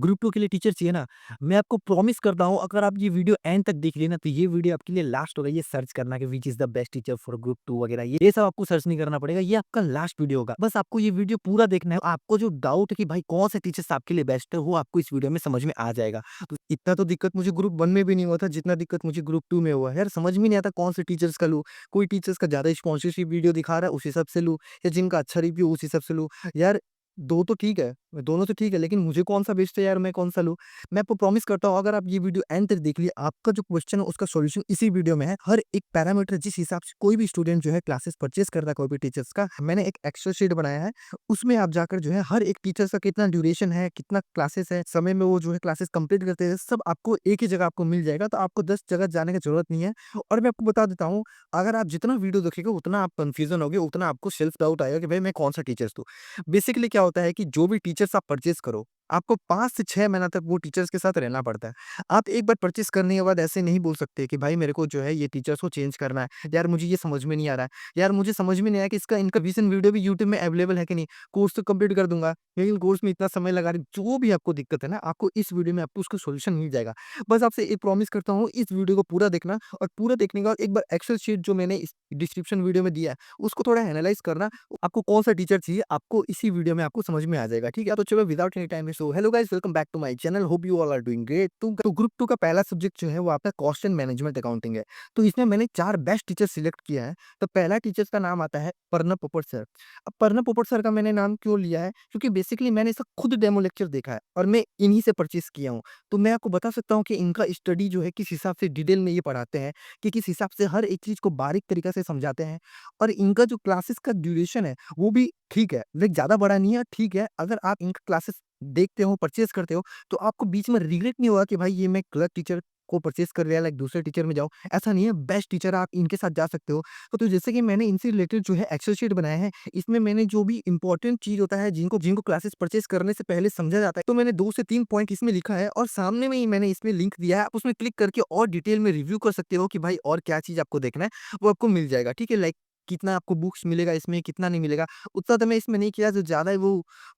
Group 2 के लिए teacher चाहिए ना, मैं आपको प्रॉमिस करता हूँ अगर आप ये वीडियो एंड तक देख लिए ना, तो ये वीडियो आपके लिए लास्ट होगा। ये सर्च करना कि which is the best teacher for group 2 वगैरह, ये सब आपको सर्च नहीं करना पड़ेगा। ये आपका लास्ट वीडियो होगा। बस आपको ये वीडियो पूरा देखना है। आपको जो डाउट है कि भाई कौन से टीचर्स आपके लिए बेस्ट है, वो आपको इस वीडियो में समझ में आ जाएगा। तो इतना तो दिक्कत मुझे ग्रुप 1 में भी नहीं हुआ था, जितना दिक्कत मुझे ग्रुप 2 में हुआ है। यार समझ में नहीं आता कौन से टीचर्स का लूँ। कोई टीचर्स का ज़्यादा स्पॉन्सरशिप वीडियो दिखा रहा है, उस हिसाब से लूँ, या जिनका अच्छा रिव्यू उस हिसाब से लूँ। यार 2 तो ठीक है, दोनों तो ठीक है, लेकिन मुझे कौन-सा बेस्ट है यार, मैं कौन-सा लूँ? मैं आपको प्रॉमिस करता हूँ अगर आप ये वीडियो एंड तक देख लिए, आपका जो क्वेश्चन है उसका सॉल्यूशन इसी वीडियो में है। हर एक पैरामीटर जिस हिसाब से कोई भी स्टूडेंट जो है क्लासेस परचेज़ करता है कोई भी टीचर्स का, मैंने एक एक्सेल शीट बनाया है। उसमें आप जाकर जो है हर एक टीचर्स का कितना ड्यूरेशन है, कितना क्लासेस है, समय में वो जो है क्लासेस कंप्लीट करते हैं, सब आपको एक ही जगह आपको मिल जाएगा। तो आपको 10 जगह जाने की ज़रूरत नहीं है। और मैं आपको बता देता हूँ, अगर आप जितना वीडियो देखिएगा उतना आप कन्फ्यूज़न होगे, उतना आपको सेल्फ डाउट आएगा कि भाई मैं कौन-सा टीचर्स लूँ। बेसिकली क्या होता है कि जो भी टीचर्स आप परचेज़ करो, आपको 5 से 6 महीना तक वो टीचर्स के साथ रहना पड़ता है। आप एक बार परचेज़ करने के बाद ऐसे नहीं बोल सकते कि भाई मेरे को जो है ये टीचर्स को चेंज करना है। यार मुझे ये समझ में नहीं आ रहा है। यार मुझे समझ में नहीं आया कि इसका इनका रिवीज़न वीडियो भी यूट्यूब में अवेलेबल है कि नहीं? कोर्स तो कंप्लीट कर दूँगा, लेकिन कोर्स में इतना समय लगा रही, जो भी आपको दिक्कत है ना, आपको इस वीडियो में आपको उसका सॉल्यूशन मिल जाएगा। बस आपसे एक प्रॉमिस करता हूँ, इस वीडियो को पूरा देखना और पूरा देखने के बाद एक बार एक्सेल शीट जो मैंने इस डिस्क्रिप्शन वीडियो में दिया है, उसको थोड़ा एनालाइज़ करना। आपको कौन-सा टीचर चाहिए, आपको इसी वीडियो में आपको समझ में आ जाएगा, ठीक है? तो चलो without any time waste, so hello guys, welcome back to my channel, hope you all are doing great. तो ग्रुप 2 का पहला सब्जेक्ट जो है वो आपका कॉस्ट एंड मैनेजमेंट अकाउंटिंग है। तो इसमें मैंने 4 बेस्ट टीचर सिलेक्ट किया है। तो पहला टीचर्स का नाम आता है प्रणब पोपट सर। अब प्रणब पोपट सर का मैंने नाम क्यों लिया है? क्योंकि बेसिकली मैंने इसका खुद डेमो लेक्चर देखा है और मैं इन्हीं से परचेज़ किया हूँ। तो मैं आपको बता सकता हूँ कि इनका स्टडी जो है किस हिसाब से डिटेल में ये पढ़ाते हैं, कि किस हिसाब से हर एक चीज़ को बारीक तरीक़ा से समझाते हैं। और इनका जो क्लासेस का ड्यूरेशन है, वो भी ठीक है, लाइक ज़्यादा बड़ा नहीं है, ठीक है। अगर आप इनका क्लासेस देखते हो, परचेज़ करते हो, तो आपको बीच में रिग्रेट नहीं होगा कि भाई ये मैं गलत टीचर को परचेज़ कर लिया, लाइक दूसरे टीचर में जाऊँ। ऐसा नहीं है, बेस्ट टीचर आप इनके साथ जा सकते हो। तो जैसे कि मैंने इनसे रिलेटेड जो है एक्सेल शीट बनाया है, इसमें मैंने जो भी इम्पोर्टेंट चीज़ होता है, जिनको जिनको क्लासेस परचेज़ करने से पहले समझा जाता है, तो मैंने 2 से 3 पॉइंट इसमें लिखा है और सामने में ही मैंने इसमें लिंक दिया है। आप उसमें क्लिक करके और डिटेल में रिव्यू कर सकते हो कि भाई और क्या चीज़ आपको देखना है, वो आपको मिल जाएगा, ठीक है? लाइक कितना आपको बुक्स मिलेगा इसमें, कितना नहीं मिलेगा, उतना तो मैं इसमें नहीं किया, जो ज़्यादा है वो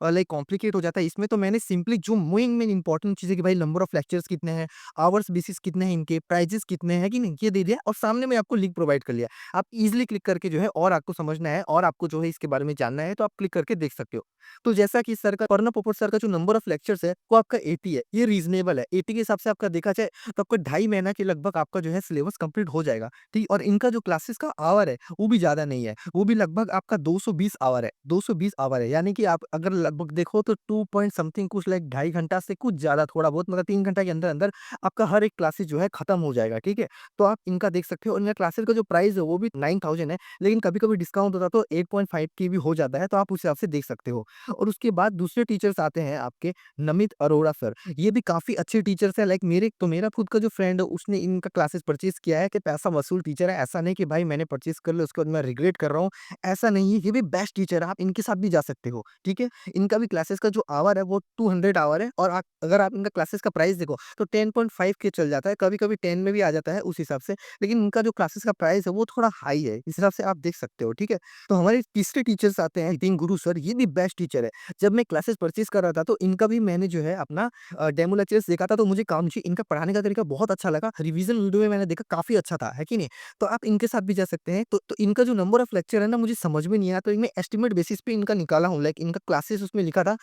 लाइक कॉम्प्लिकेट हो जाता है इसमें। तो मैंने सिंपली जो मेन इम्पोर्टेंट चीज़ है कि भाई नंबर ऑफ लेक्चर्स कितने हैं, आवर्स बेसिस कितने हैं इनके, प्राइजेस कितने हैं कि नहीं, ये दे दिया और सामने में आपको लिंक प्रोवाइड कर लिया। आप ईज़िली क्लिक करके जो है और आपको समझना है और आपको जो है इसके बारे में जानना है, तो आप क्लिक करके देख सकते हो। तो जैसा कि सर का प्रणब पोपट सर का जो नंबर ऑफ लेक्चर्स है, वो आपका 80 है, ये रीज़नेबल है। 80 के हिसाब से आपका देखा जाए तो आपका 2.5 महीना के लगभग आपका जो है सिलेबस कंप्लीट हो जाएगा, ठीक? और इनका जो क्लासेस का आवर है, वो भी ज़्यादा नहीं है, वो भी लगभग आपका 220 आवर है, 220 आवर है। यानी कि आप अगर लगभग देखो तो 2 पॉइंट समथिंग कुछ लाइक 2.5 घंटा से कुछ ज़्यादा थोड़ा बहुत, मतलब 3 घंटा के अंदर-अंदर आपका हर एक क्लासेस जो है खत्म हो जाएगा, ठीक है? तो आप इनका देख सकते हो और इनका क्लासेस का जो प्राइस है वो भी 9000 है, लेकिन कभी-कभी डिस्काउंट होता है तो 8.5 की भी हो जाता है, तो आप उस हिसाब से देख सकते हो। और उसके बाद दूसरे टीचर्स आते हैं आपके नमित अरोड़ा सर। ये भी काफ़ी अच्छे टीचर्स हैं, लाइक मेरा खुद का जो फ्रेंड है उसने इनका क्लासेस परचेज़ किया है, कि पैसा वसूल टीचर है। ऐसा नहीं कि भाई मैंने परचेज़ कर लिया उसके बाद मैं रिग्रेट कर रहा हूँ, ऐसा नहीं है। ये भी बेस्ट टीचर है, आप इनके साथ भी जा सकते हो, ठीक है? इनका भी क्लासेस का जो आवर है वो 200 आवर है और आप अगर आप इनका क्लासेस का प्राइस देखो तो 10.5 के चल जाता है, कभी-कभी 10 में भी आ जाता है उस हिसाब से। लेकिन इनका जो क्लासेस का प्राइस है वो थोड़ा हाई है, इस हिसाब से आप देख सकते हो, ठीक है? तो हमारे तीसरे टीचर्स आते हैं नितिन गुरु सर, ये भी बेस्ट टीचर है। जब मैं क्लासेस परचेज़ कर रहा था तो इनका भी मैंने जो है अपना डेमो लेक्चर्स देखा था, तो मुझे इनका पढ़ाने का तरीका बहुत अच्छा लगा। रिवीजन वीडियो में मैंने देखा काफ़ी अच्छा था, है कि नहीं? तो आप इनके साथ भी जा सकते हैं। तो इनका जो नंबर ऑफ लेक्चर है ना मुझे समझ में नहीं आया, तो मैं एस्टिमेट बेसिस पे इनका निकाला हूँ। लाइक इनका क्लासेस उसमें लिखा था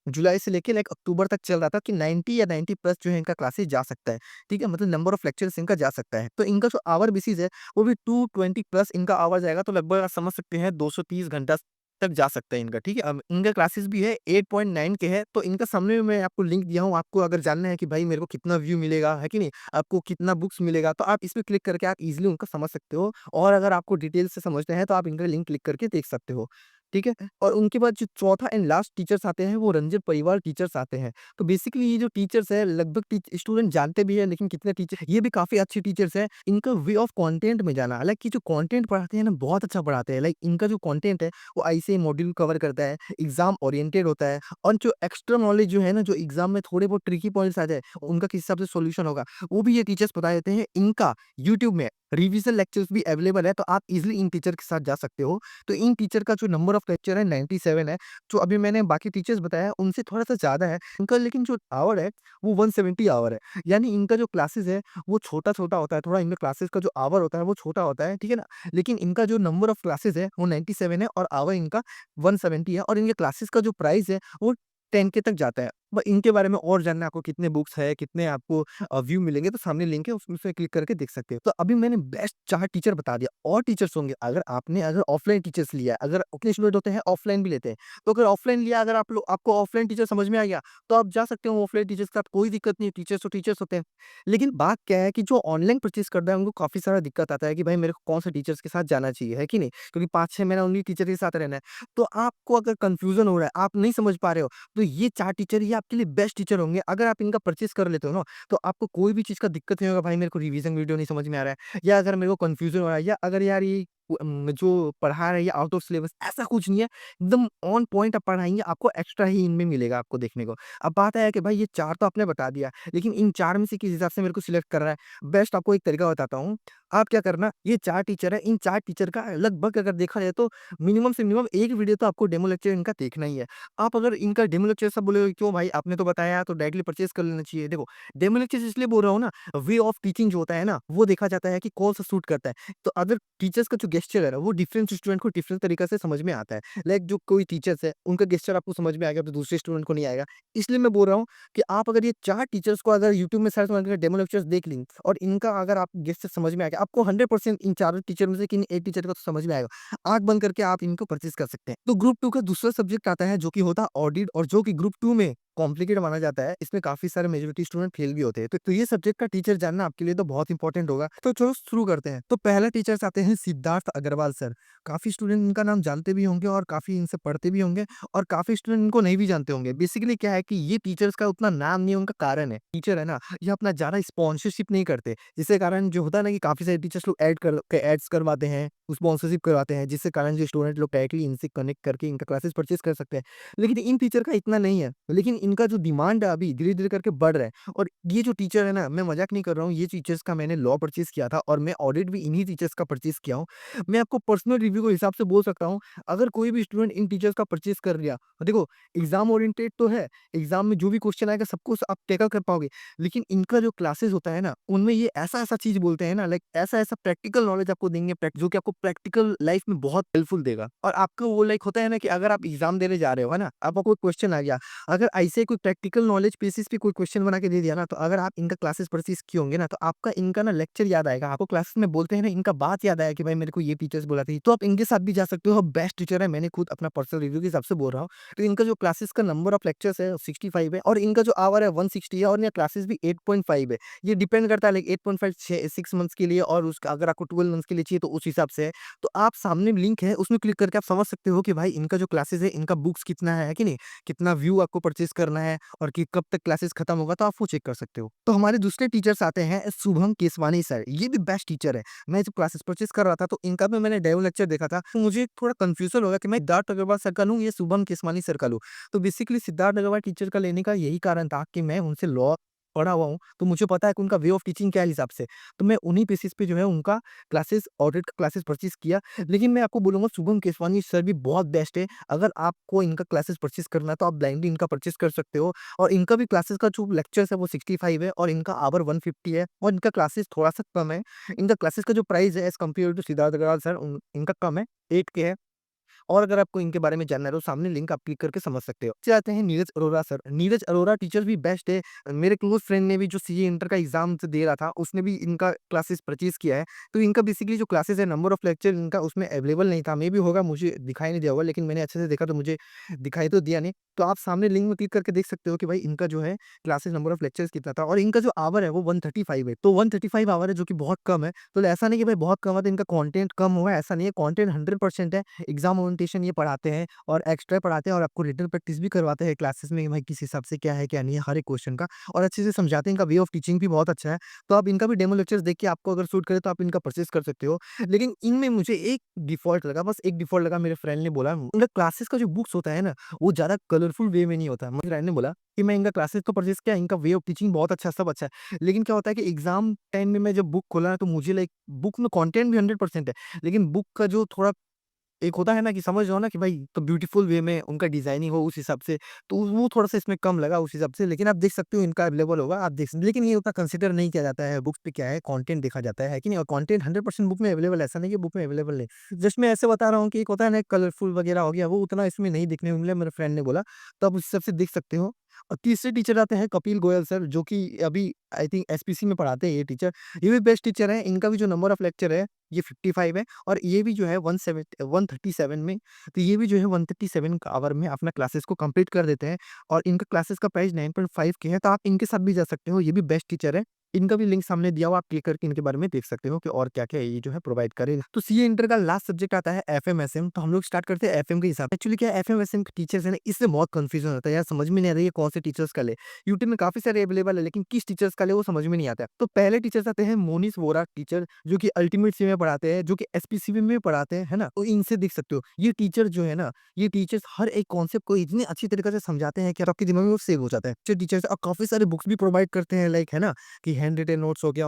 जुलाई से लेके लाइक अक्टूबर तक चल रहा था कि 90 या 90 प्लस जो है इनका क्लासेस जा सकता है, ठीक है? मतलब नंबर ऑफ लेक्चर्स इनका जा सकता है। तो इनका जो आवर बेसिस है वो भी 220 प्लस इनका आवर जाएगा, तो लगभग आप समझ सकते हैं 230 घंटा तक जा सकता है इनका, ठीक है? अब इनका क्लासेस भी है 8.9 के है, तो इनका सामने में मैं आपको लिंक दिया हूँ, आपको अगर जानना है कि भाई मेरे को कितना व्यू मिलेगा, है कि नहीं? आपको कितना बुक्स मिलेगा, तो आप इसपे क्लिक करके आप ईज़िली उनका समझ सकते हो और अगर आपको डिटेल से समझना है तो आप इनका लिंक क्लिक करके देख सकते हो, ठीक है? और उनके बाद जो चौथा एंड लास्ट टीचर्स आते हैं वो रंजन परिवार टीचर्स आते हैं। तो बेसिकली ये जो टीचर्स हैं लगभग स्टूडेंट जानते भी हैं, लेकिन कितने टीचर ये भी काफ़ी अच्छे टीचर्स हैं। इनका वे ऑफ कंटेंट में जाना, हालाँकि जो कंटेंट पढ़ाते हैं ना बहुत अच्छा पढ़ाते हैं। लाइक इनका जो कंटेंट है वो ऐसे मॉड्यूल कवर करता है, एग्ज़ाम ओरिएंटेड होता है और जो एक्स्ट्रा नॉलेज जो है ना, जो एग्ज़ाम में थोड़े बहुत ट्रिकी पॉइंट्स आ जाए, उनका किस हिसाब से सॉल्यूशन होगा, वो भी ये टीचर्स बता देते हैं। इनका यूट्यूब में रिवीजन लेक्चर्स भी अवेलेबल है, तो आप ईज़िली इन टीचर के साथ जा सकते हो। तो इन टीचर का जो नंबर ऑफ ऑफ लेक्चर है 97 है, जो अभी मैंने बाकी टीचर्स बताया उनसे थोड़ा-सा ज़्यादा है। इनका लेकिन जो आवर है वो 170 आवर है। यानी इनका जो क्लासेस है वो छोटा-छोटा होता है, थोड़ा इनका क्लासेस का जो आवर होता है वो छोटा होता है, ठीक है ना? लेकिन इनका जो नंबर ऑफ क्लासेस है वो 97 है और आवर इनका 170 है और इनके क्लासेस का जो प्राइस है वो 10 के तक जाता है। इनके बारे में और जानना है आपको कितने बुक्स है, कितने आपको व्यू मिलेंगे तो सामने लिंक है उसमें क्लिक करके देख सकते हो। तो अभी मैंने बेस्ट 4 टीचर बता दिया और टीचर्स होंगे अगर ऑफलाइन टीचर्स लिया है, अगर उतने स्टूडेंट होते हैं ऑफलाइन भी लेते हैं। तो अगर ऑफलाइन लिया अगर आपको ऑफलाइन टीचर समझ में आ गया, तो आप जा सकते हो ऑफलाइन टीचर्स के साथ कोई दिक्कत नहीं है, टीचर्स तो टीचर्स होते हैं। लेकिन बात क्या है कि जो ऑनलाइन परचेज़ करता है उनको काफ़ी सारा दिक्कत आता है कि भाई मेरे को कौन-से टीचर्स के साथ जाना चाहिए, है कि नहीं? क्योंकि 5-6 महीना उन्हीं टीचर के साथ रहना है। तो आपको अगर कन्फ्यूज़न हो रहा है, आप नहीं समझ पा रहे हो, तो ये 4 टीचर ये आपके लिए बेस्ट टीचर होंगे। अगर आप इनका परचेज़ कर लेते हो ना, तो आपको कोई भी चीज़ का दिक्कत नहीं होगा, भाई मेरे को रिवीज़न वीडियो नहीं समझ में आ रहा है या अगर मेरे को कन्फ्यूज़न हो रहा है या अगर यार ये जो पढ़ा रहे हैं ये आउट ऑफ सिलेबस ऐसा कुछ नहीं है, एकदम ऑन पॉइंट आप पढ़ाएँगे, आपको एक्स्ट्रा ही इनमें मिलेगा आपको देखने को। अब बात है कि भाई ये 4 तो आपने बता दिया, लेकिन इन 4 में से किस हिसाब से मेरे को सिलेक्ट करना है, बेस्ट आपको एक तरीका बताता हूँ। आप क्या करना, ये 4 टीचर हैं, इन 4 टीचर का लगभग अगर देखा जाए तो मिनिमम से मिनिमम 1 वीडियो तो आपको डेमो लेक्चर इनका देखना ही है। आप अगर इनका डेमो लेक्चर सब बोलोगे क्यों भाई आपने तो बताया तो डायरेक्टली परचेज़ कर लेना चाहिए। देखो, डेमो लेक्चर इसलिए बोल रहा हूँ ना, वे ऑफ टीचिंग जो होता है ना, वो देखा जाता है कि कौन-सा सूट करता है। तो अदर टीचर्स का जो गेस्चर है ना, वो डिफरेंट स्टूडेंट को डिफरेंट तरीके से समझ में आता है। लाइक जो कोई टीचर्स है, उनका गेस्चर आपको समझ में आएगा तो दूसरे स्टूडेंट को नहीं आएगा। इसलिए मैं बोल रहा हूँ कि आप अगर ये 4 टीचर्स को अगर यूट्यूब में सर्च मार के डेमो लेक्चर्स देख लें और इनका अगर आप गेस्चर समझ में आ गया, आपको 100% इन चारों टीचर में से किन्हीं एक टीचर का तो समझ में आएगा। आँख बंद करके आप इनको परचेज़ कर सकते हैं। तो ग्रुप 2 का दूसरा सब्जेक्ट आता है जो कि होता है ऑडिट और जो कि ग्रुप 2 में कॉम्प्लिकेटेड माना जाता है। इसमें काफ़ी सारे मेजॉरिटी स्टूडेंट फेल भी होते हैं। तो ये सब्जेक्ट का टीचर जानना आपके लिए तो बहुत इंपॉर्टेंट होगा। तो चलो शुरू करते हैं। तो पहला टीचर्स आते हैं सिद्धार्थ अग्रवाल सर। काफ़ी स्टूडेंट इनका नाम जानते भी होंगे और काफ़ी इनसे पढ़ते भी होंगे और काफ़ी स्टूडेंट इनको नहीं भी जानते होंगे। बेसिकली क्या है कि ये टीचर्स का उतना नाम नहीं है, उनका कारण है। टीचर है ना, ये अपना ज़्यादा स्पॉन्सरशिप नहीं करते। जिसके कारण जो होता है ना कि काफ़ी सारे टीचर्स लोग एड्स करवाते हैं, स्पॉन्सरशिप करवाते हैं, जिससे कारण जो स्टूडेंट लोग डायरेक्टली इनसे कनेक्ट करके इनका क्लासेस परचेज़ कर सकते हैं। लेकिन इन टीचर का इतना नहीं है। लेकिन इनका जो डिमांड है अभी धीरे-धीरे करके बढ़ रहा है और ये जो टीचर है ना, मैं मज़ाक नहीं कर रहा हूँ, ये टीचर्स का मैंने लॉ परचेज़ किया था और मैं ऑडिट भी इन्हीं टीचर्स का परचेज़ किया हूँ। मैं आपको पर्सनल रिव्यू के हिसाब से बोल सकता हूँ, अगर कोई भी स्टूडेंट इन टीचर्स का परचेज़ कर लिया, देखो एग्ज़ाम ओरिएंटेड तो है, एग्ज़ाम में जो भी क्वेश्चन आएगा सबको आप टैकल कर पाओगे। लेकिन इनका जो क्लासेस होता है ना, उनमें ये ऐसा-ऐसा चीज़ बोलते हैं ना, लाइक ऐसा-ऐसा प्रैक्टिकल नॉलेज आपको देंगे जो कि आपको प्रैक्टिकल लाइफ में बहुत हेल्पफुल देगा। और आपको वो लाइक होता है ना कि अगर आप एग्ज़ाम देने जा रहे हो, है ना? आपको कोई क्वेश्चन आ गया, अगर ऐसे कोई प्रैक्टिकल नॉलेज बेसिस पे कोई क्वेश्चन बना के दे दिया ना, तो अगर आप इनका क्लासेस परचेज़ किए होंगे ना, तो आपका इनका ना लेक्चर याद आएगा। आपको क्लासेस में बोलते हैं ना, इनका बात याद आया कि भाई मेरे को ये टीचर्स बोला था। तो आप इनके साथ भी जा सकते हो, बेस्ट टीचर है, मैंने खुद अपना पर्सनल रिव्यू के हिसाब से बोल रहा हूँ। तो इनका जो क्लासेस का नंबर ऑफ लेक्चर्स है 65 है और इनका जो आवर है 160 है और इनका क्लासेस भी 8.5 है। ये डिपेंड करता है लाइक 8.5 6 मंथ्स के लिए और उसका अगर आपको 12 मंथ्स के लिए चाहिए तो उस हिसाब से है। तो आप सामने लिंक है उसमें क्लिक करके आप समझ सकते हो कि भाई इनका जो क्लासेस है, इनका बुक्स कितना है कि नहीं? कितना व्यू आपको परचेज़ करना है और कि कब तक क्लासेस खत्म होगा तो आप वो चेक कर सकते हो। तो हमारे दूसरे टीचर्स आते हैं शुभम केसवानी सर, ये भी बेस्ट टीचर है। मैं जब क्लासेस परचेज़ कर रहा था तो इनका भी मैंने डेमो लेक्चर देखा था, तो मुझे थोड़ा कन्फ्यूज़न हो गया कि मैं सिद्धार्थ अग्रवाल सर का लूँ या शुभम केसवानी सर का लूँ। तो बेसिकली सिद्धार्थ अग्रवाल टीचर का लेने का यही कारण था कि मैं उनसे लॉ पढ़ा हुआ हूँ, तो मुझे पता है कि उनका वे ऑफ टीचिंग क्या है हिसाब से। तो मैं उन्हीं बेसिस पे जो है उनका क्लासेस ऑडिट का क्लासेस परचेज़ किया। लेकिन मैं आपको बोलूँगा शुभम केसवानी सर भी बहुत बेस्ट है। अगर आपको इनका क्लासेस परचेज़ करना है तो आप ब्लाइंडली इनका परचेज़ कर सकते हो और इनका भी क्लासेस का जो लेक्चर्स है वो 65 है और इनका आवर 150 है और इनका क्लासेस थोड़ा-सा कम है। इनका क्लासेस का जो प्राइस है as compared to Siddharth Agarwal sir इनका कम है, 8 के है। और अगर आपको इनके बारे में जानना है तो सामने लिंक आप क्लिक करके समझ सकते हो। फिर आते हैं नीरज अरोड़ा सर। नीरज अरोड़ा टीचर भी बेस्ट है। मेरे क्लोज़ फ्रेंड ने भी जो सीए इंटर का एग्ज़ाम दे रहा था, उसने भी इनका क्लासेस परचेज़ किया है। तो इनका बेसिकली जो क्लासेस है, नंबर ऑफ लेक्चर इनका उसमें अवेलेबल नहीं था। मेबी होगा, मुझे दिखाई नहीं दिया होगा, लेकिन मैंने अच्छे से देखा तो मुझे दिखाई तो दिया नहीं। तो आप सामने लिंक में क्लिक करके देख सकते हो कि भाई इनका जो है क्लासेस नंबर ऑफ लेक्चर्स कितना था और इनका जो आवर है वो 135 है। तो 135 आवर है जो कि बहुत कम है। तो ऐसा नहीं कि भाई बहुत कम है तो इनका कंटेंट कम हुआ है, ऐसा नहीं है। कंटेंट 100% है। एग्ज़ाम ओरिएंटेशन ये पढ़ाते हैं और एक्स्ट्रा पढ़ाते हैं और आपको रिटन प्रैक्टिस भी करवाते हैं क्लासेस में, भाई किस हिसाब से क्या है, क्या नहीं है, हर एक क्वेश्चन का और अच्छे से समझाते हैं। इनका वे ऑफ टीचिंग भी बहुत अच्छा है। तो आप इनका भी डेमो लेक्चर्स देख के आपको अगर सूट करे तो आप इनका परचेज़ कर सकते हो। लेकिन इनमें मुझे एक डिफ़ॉल्ट लगा, बस एक डिफ़ॉल्ट लगा, मेरे फ्रेंड ने बोला इनका क्लासेस का जो बुक्स होता है ना, वो ज़्यादा कलरफुल वे में नहीं होता। मेरे फ्रेंड ने बोला कि मैं इनका क्लासेस तो परचेज़ किया, इनका वे ऑफ टीचिंग बहुत अच्छा है, सब अच्छा है। लेकिन क्या होता है कि एग्ज़ाम टाइम में मैं जब बुक खोला ना तो मुझे लाइक बुक में कंटेंट भी 100% है, लेकिन बुक का जो थोड़ा एक होता है ना कि समझ रहे हो ना कि भाई तो ब्यूटीफुल वे में उनका डिजाइनिंग हो उस हिसाब से, तो वो थोड़ा-सा इसमें कम लगा उस हिसाब से, लेकिन आप देख सकते हो इनका अवेलेबल होगा, आप देख लेकिन ये उतना कंसीडर नहीं किया जाता है, बुक्स पे क्या है कंटेंट देखा जाता है कि नहीं? और कंटेंट 100% बुक में अवेलेबल है, ऐसा नहीं है बुक में अवेलेबल नहीं। जस्ट मैं ऐसे बता रहा हूँ कि एक होता है ना कलरफुल वगैरह हो गया, वो उतना इसमें नहीं देखने को मिला, मेरे फ्रेंड ने बोला, तो आप उस हिसाब से देख सकते हो। और तीसरे टीचर आते हैं कपिल गोयल सर, जो कि अभी आई थिंक एसपीसी में पढ़ाते हैं ये टीचर। ये भी बेस्ट टीचर है, इनका भी जो नंबर ऑफ लेक्चर है ये 55 है, और ये भी जो है 137 में, तो ये भी जो है 137 आवर में अपना क्लासेस को कंप्लीट कर देते हैं, और इनका क्लासेस का प्राइस 9.5 के है, तो आप इनके साथ भी जा सकते हो, ये भी बेस्ट टीचर है। इनका भी लिंक सामने दिया हुआ, आप क्लिक करके इनके बारे में देख सकते हो कि और क्या-क्या ये जो है प्रोवाइड करेगा। तो सीए इंटर का लास्ट सब्जेक्ट आता है एफएम-एसएम, तो हम लोग स्टार्ट करते हैं एफएम के हिसाब से। एक्चुअली क्या है एफएम-एसएम के टीचर्स है ना, इससे बहुत कन्फ्यूजन होता है यार, समझ में नहीं आ रहा है ये कौन से टीचर्स का ले। यूट्यूब में काफ़ी सारे अवेलेबल है, लेकिन किस टीचर्स का ले वो समझ में नहीं आता है। तो पहले टीचर्स आते हैं मोनिश वोरा टीचर, जो कि अल्टीमेट सी में पढ़ाते हैं, जो कि एसपीसीबी में पढ़ाते हैं, है ना? तो इनसे देख सकते हो, ये टीचर जो है ना, ये टीचर्स हर एक कॉन्सेप्ट को इतनी अच्छी तरीके से समझाते हैं कि आपके दिमाग में वो सेव हो जाता है। अच्छे टीचर्स और काफ़ी सारे बुक्स भी प्रोवाइड करते हैं, लाइक है ना, कि हैंड रिटन नोट्स हो गया,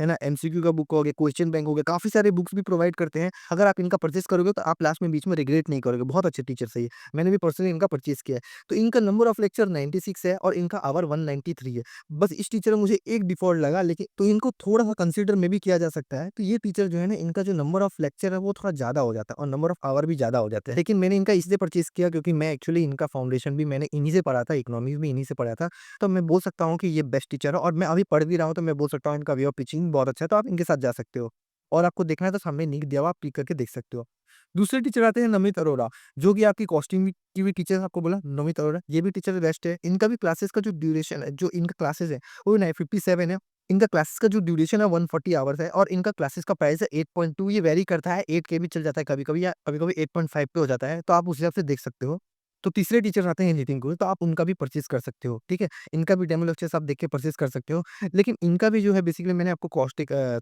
है ना, एमसीक्यू का बुक हो गया, क्वेश्चन बैंक हो गया, काफ़ी सारे बुक्स भी प्रोवाइड करते हैं। अगर आप इनका परचेज़ करोगे तो आप लास्ट में बीच में रिग्रेट नहीं करोगे, बहुत अच्छे टीचर्स है ये। मैंने भी पर्सनली इनका परचेज़ किया है। तो इनका नंबर ऑफ लेक्चर 96 है और इनका आवर 193 है। बस इस टीचर में मुझे एक डिफ़ॉल्ट लगा, लेकिन तो इनको थोड़ा-सा कंसीडर में भी किया जा सकता है। तो ये टीचर जो है ना, इनका जो नंबर ऑफ लेक्चर है वो थोड़ा ज़्यादा हो जाता है और नंबर ऑफ आवर भी ज़्यादा हो जाता है। लेकिन मैंने इनका इसलिए परचेज़ किया क्योंकि मैं एक्चुअली इनका फाउंडेशन भी मैंने इन्हीं से पढ़ा था, इकोनॉमिक्स भी इन्हीं से पढ़ा था। तो मैं बोल सकता हूँ कि ये बेस्ट टीचर है, और मैं अभी पढ़ भी रहा हूँ, तो मैं बोल सकता हूँ इनका वे ऑफ टीचिंग बहुत अच्छा है, तो आप इनके साथ जा सकते हो। और आपको देखना है तो सामने लिंक दिया हुआ, आप क्लिक करके देख सकते हो। दूसरे टीचर आते हैं नमित अरोड़ा, जो कि आपकी कॉस्टिंग की भी टीचर आपको बोला नमित अरोड़ा, ये भी टीचर बेस्ट है। इनका भी क्लासेस का जो ड्यूरेशन है, जो इनका क्लासेस है वो 957 है। इनका क्लासेस का जो ड्यूरेशन है 140 आवर्स है, और इनका क्लासेस का प्राइस है 8.2, ये वेरी करता है, 8 के भी चल जाता है कभी-कभी, या कभी-कभी 8.5 पे हो जाता है, तो आप उस हिसाब से देख सकते हो। तो तीसरे टीचर आते हैं नितिन गुरु, तो आप उनका भी परचेज़ कर सकते हो, ठीक है? इनका भी डेमो लेक्चर्स आप देख के परचेज़ कर सकते हो। लेकिन इनका भी जो है बेसिकली मैंने आपको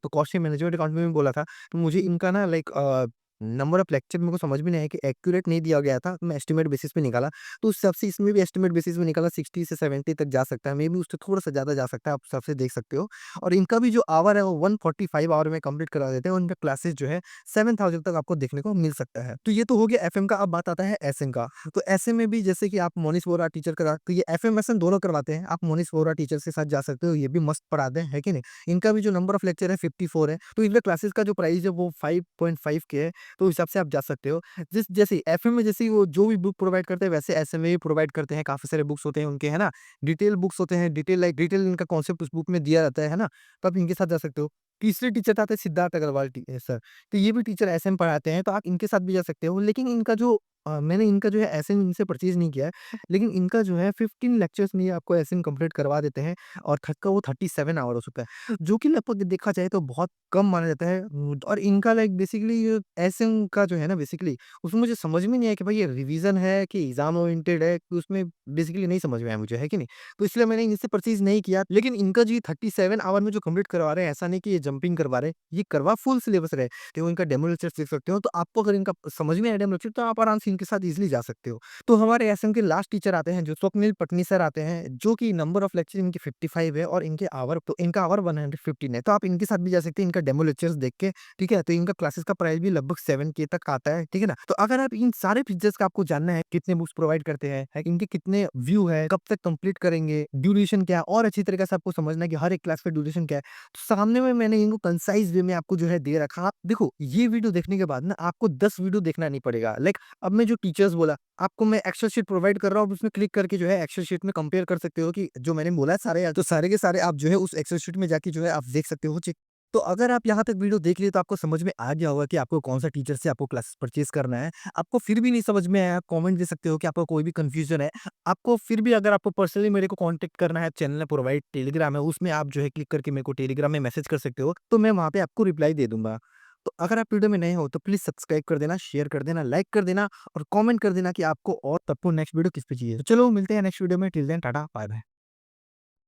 तो कॉस्ट मैनेजमेंट अकाउंट में भी बोला था, तो मुझे इनका ना लाइक नंबर ऑफ लेक्चर मेरे को समझ में नहीं आया कि एक्यूरेट नहीं दिया गया था, मैं एस्टिमेट बेसिस पे निकाला। तो उस हिसाब से इसमें भी एस्टिमेट बेसिस में निकाला 60 से 70 तक जा सकता है, मेबी उससे थोड़ा-सा ज़्यादा जा सकता है, आप उस हिसाब से देख सकते हो। और इनका भी जो आवर है वो 145 आवर में कंप्लीट करा देते हैं, और इनका क्लासेस जो है 7000 तक आपको देखने को मिल सकता है। तो ये तो हो गया एफएम का, अब बात आता है एसएम का। तो एसएम में भी जैसे कि आप मोनिश वोरा टीचर तो ये एफएम एसएम दोनों करवाते हैं, आप मोनिश वोरा टीचर के साथ जा सकते हो, ये भी मस्त पढ़ाते हैं, है कि नहीं? इनका भी जो नंबर ऑफ लेक्चर है 54 है, तो इनका क्लासेस का जो प्राइस है वो 5.5 के है, तो उस हिसाब से आप जा सकते हो। जैसे एफएम में जैसे वो जो भी बुक प्रोवाइड करते हैं, वैसे एसएम में भी प्रोवाइड करते हैं, काफ़ी सारे बुक्स होते हैं उनके, है ना? डिटेल बुक्स होते हैं, डिटेल इनका कॉन्सेप्ट उस बुक में दिया रहता है ना? तो आप इनके साथ जा सकते हो। तीसरे टीचर आते हैं सिद्धार्थ अग्रवाल सर, तो ये भी टीचर एसएम पढ़ाते हैं, तो आप इनके साथ भी जा सकते हो। लेकिन इनका जो मैंने इनका जो है एसएम इनसे परचेज़ नहीं किया है, लेकिन इनका जो है 15 लेक्चर्स में ये आपको एसएम कंप्लीट करवा देते हैं, और थक का वो 37 आवर हो चुका है, जो कि लगभग देखा जाए तो बहुत कम माना जाता है। और इनका लाइक बेसिकली एसएम का जो है ना बेसिकली, उसमें मुझे समझ में नहीं आया कि भाई ये रिवीजन है कि एग्जाम ओरिएंटेड है, कि उसमें बेसिकली नहीं समझ में आया मुझे, है कि नहीं? तो इसलिए मैंने इनसे परचेज़ नहीं किया। लेकिन इनका जो ये 37 आवर में जो कंप्लीट करवा रहे हैं, ऐसा नहीं कि ये जंपिंग करवा रहे हैं, ये करवा फुल सिलेबस रहे। तो इनका डेमो लेक्चर देख सकते हो, तो आपको अगर इनका समझ में आया डेमो लेक्चर, तो आप आराम से इनके साथ ईज़िली जा सकते हो। तो हमारे एसएम के लास्ट टीचर आते हैं जो स्वप्निल पटनी सर आते हैं, जो कि नंबर ऑफ लेक्चर इनके 55 है, और इनका आवर 115 है। तो आप इनके साथ भी जा सकते हैं, इनका डेमो लेक्चर्स देख के, ठीक है? तो इनका क्लासेस का प्राइस भी लगभग 7 के तक आता है, ठीक है ना? तो अगर आप इन सारे फीचर्स का आपको जानना है, कितने बुक्स प्रोवाइड करते हैं, है इनके कितने व्यू है, कब तक कंप्लीट करेंगे, ड्यूरेशन क्या है, और अच्छी तरीके से आपको समझना है कि हर एक क्लास का ड्यूरेशन क्या है, तो सामने में मैंने इनको कंसाइज़ वे में आपको जो है दे रखा। आप देखो, ये वीडियो देखने के बाद ना आपको 10 वीडियो देखना नहीं पड़ेगा। लाइक अब मैं जो टीचर्स बोला, आपको मैं एक्सेल शीट प्रोवाइड कर रहा हूँ, उसमें क्लिक करके जो है एक्सेल शीट में कंपेयर कर सकते हो कि जो मैंने बोला है सारे, तो सारे के सारे आप जो है उस एक्सेल शीट में जाके जो है आप देख सकते हो, चेक। तो अगर आप यहाँ तक वीडियो देख लिए, तो आपको समझ में आ गया होगा कि आपको कौन-सा टीचर से आपको क्लासेस परचेज़ करना है। आपको फिर भी नहीं समझ में आया, कमेंट दे सकते हो कि आपको कोई भी कन्फ्यूज़न है। आपको फिर भी अगर आपको पर्सनली मेरे को कॉन्टैक्ट करना है, चैनल में प्रोवाइड टेलीग्राम है, उसमें आप जो है क्लिक करके मेरे को टेलीग्राम में मैसेज कर सकते हो, तो मैं वहाँ पे आपको रिप्लाई दे दूँगा। तो अगर आप वीडियो में नए हो तो प्लीज़ सब्सक्राइब कर देना, शेयर कर देना, लाइक कर देना, और कमेंट कर देना कि आपको और तब को नेक्स्ट वीडियो किस पे चाहिए। तो चलो मिलते हैं नेक्स्ट वीडियो में, till then tata, bye bye.